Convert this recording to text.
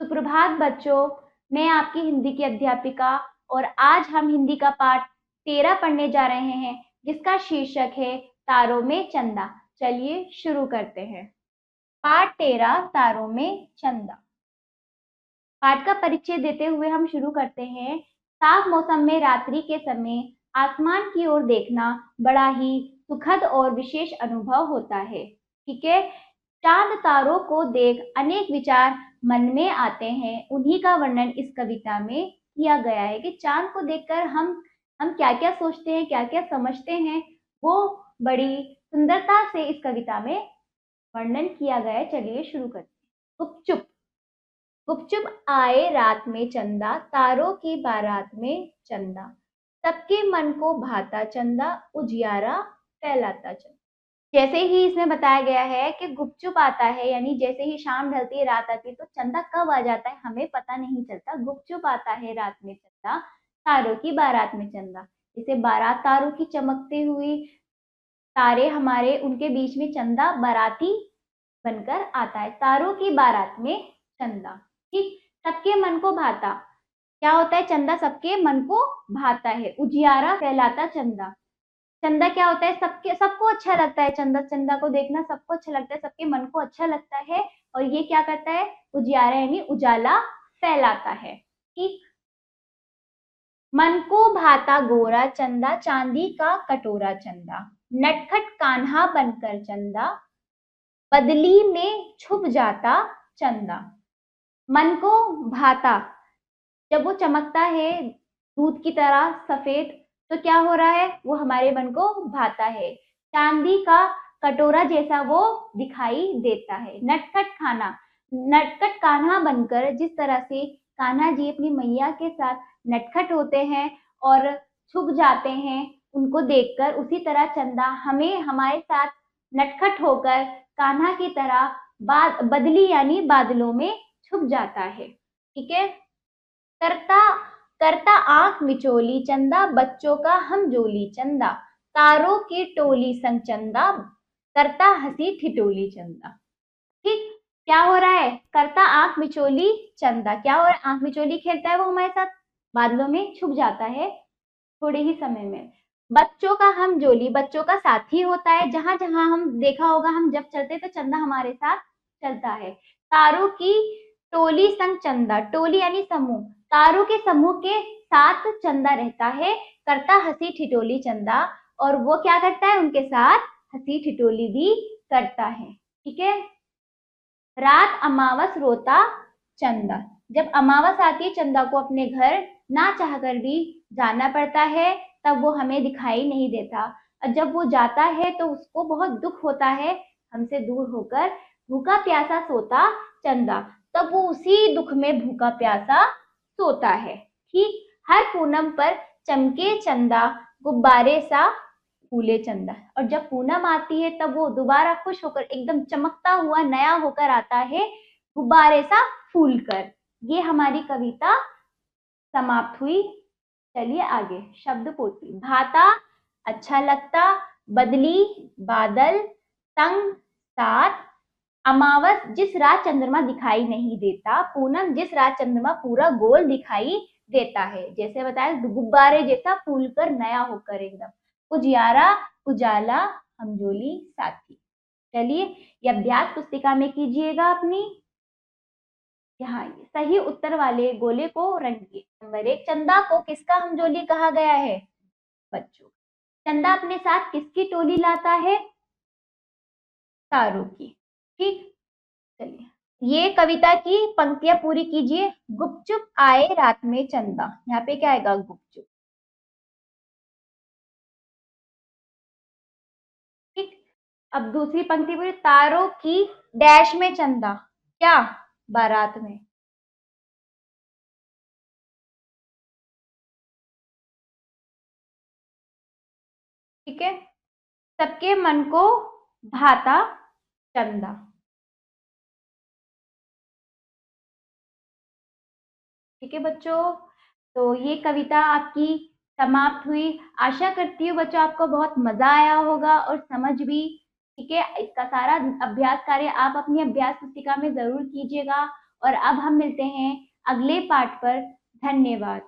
सुप्रभात बच्चों, मैं आपकी हिंदी की अध्यापिका और आज हम हिंदी का पाठ 13 पढ़ने जा रहे हैं, जिसका शीर्षक है तारों में चंदा। चलिए शुरू करते हैं। पाठ 13 तारों में चंदा। पाठ का परिचय देते हुए हम शुरू करते हैं। साफ मौसम में रात्रि के समय आसमान की ओर देखना बड़ा ही सुखद और विशेष अनुभव होता है। ठीक है। चांद तारों को देख अनेक विचार मन में आते हैं। उन्हीं का वर्णन इस कविता में किया गया है कि चांद को देखकर हम क्या क्या सोचते हैं, क्या क्या समझते हैं, वो बड़ी सुंदरता से इस कविता में वर्णन किया गया है। चलिए शुरू करते हैं। गुपचुप। गुपचुप आए रात में चंदा, तारों की बारात में चंदा, सबके मन को भाता चंदा, उजियारा फैलाता चंदा। जैसे ही इसमें बताया गया है कि गुपचुप आता है, यानी जैसे ही शाम ढलती है, रात आती है, तो चंदा कब आ जाता है हमें पता नहीं चलता। गुपचुप आता है रात में चंदा, तारों की बारात में चंदा। जैसे बारात तारों की चमकती हुई तारे हमारे, उनके बीच में चंदा बाराती बनकर आता है। तारों की बारात में चंदा। ठीक। सबके मन को भाता। क्या होता है? चंदा सबके मन को भाता है। उजियारा फैलाता चंदा। चंदा क्या होता है? सबको अच्छा लगता है। चंदा चंदा को देखना सबको अच्छा लगता है, सबके मन को अच्छा लगता है। और ये क्या करता है? उजियारा यानी उजाला फैलाता है। ठीक। मन को भाता गोरा चंदा, चांदी का कटोरा चंदा, नटखट कान्हा बनकर चंदा, बदली में छुप जाता चंदा। मन को भाता, जब वो चमकता है दूध की तरह सफेद, तो क्या हो रहा है? वो हमारे मन को भाता है। चांदी का कटोरा जैसा वो दिखाई देता है। नटखट खाना, नटखट कान्हा बनकर, जिस तरह से कान्हा जी अपनी मैया के साथ नटखट होते हैं और छुप जाते हैं उनको देखकर, उसी तरह चंदा हमें हमारे साथ नटखट होकर कान्हा की तरह बदली यानी बादलों में छुप जाता है। ठीक है। करता करता आंख मिचोली चंदा, बच्चों का हम जोली चंदा, तारों की टोली संग चंदा, करता हंसी ठिठोली चंदा। ठीक। क्या हो रहा है? करता आंख मिचोली चंदा। क्या हो रहा है? आंख मिचोली खेलता है वो हमारे साथ, बादलों में छुप जाता है थोड़े ही समय में। बच्चों का हम जोली, बच्चों का साथी होता है। जहां जहां हम देखा होगा, हम जब चलते तो चंदा हमारे साथ चलता है। तारों की टोली संग चंदा, टोली यानी समूह, तारों के समूह के साथ चंदा रहता है। करता हंसी ठिठोली चंदा, और वो क्या करता है? उनके साथ हंसी ठिठोली भी करता है। ठीक है। रात अमावस रोता चंदा, जब अमावस आती है चंदा को अपने घर ना चाहकर भी जाना पड़ता है, तब वो हमें दिखाई नहीं देता। और जब वो जाता है तो उसको बहुत दुख होता है हमसे दूर होकर। भूखा प्यासा सोता चंदा, तब वो उसी दुख में भूखा प्यासा सोता है। ठीक। हर पूनम पर चमके चंदा, गुब्बारे सा फूले चंदा, और जब पूनम आती है तब वो दोबारा खुश होकर एकदम चमकता हुआ नया होकर आता है, गुब्बारे सा फूल कर। ये हमारी कविता समाप्त हुई। चलिए आगे। शब्द पोथी। भाता अच्छा लगता, बदली बादल, संग साथ, अमावस जिस रात चंद्रमा दिखाई नहीं देता, पूनम जिस रात चंद्रमा पूरा गोल दिखाई देता है। जैसे बताया, गुब्बारे जैसा फूल कर नया होकर एकदम। उजियारा उजाला, हमजोली साथी। चलिए ये अभ्यास पुस्तिका में कीजिएगा अपनी। यहाँ सही उत्तर वाले गोले को रंगिए। नंबर 1, चंदा को किसका हमजोली कहा गया है? बच्चों। चंदा अपने साथ किसकी टोली लाता है? तारों की। ठीक। चलिए ये कविता की पंक्तियां पूरी कीजिए। गुपचुप आए रात में चंदा, यहाँ पे क्या आएगा? गुपचुप। ठीक। अब दूसरी पंक्ति पूरी। तारों की डैश में चंदा, क्या? बारात में। ठीक है। सबके मन को भाता चंदा। ठीक है बच्चों, तो ये कविता आपकी समाप्त हुई। आशा करती हूँ बच्चों आपको बहुत मजा आया होगा और समझ भी। ठीक है। इसका सारा अभ्यास कार्य आप अपनी अभ्यास पुस्तिका में जरूर कीजिएगा और अब हम मिलते हैं अगले पाठ पर। धन्यवाद।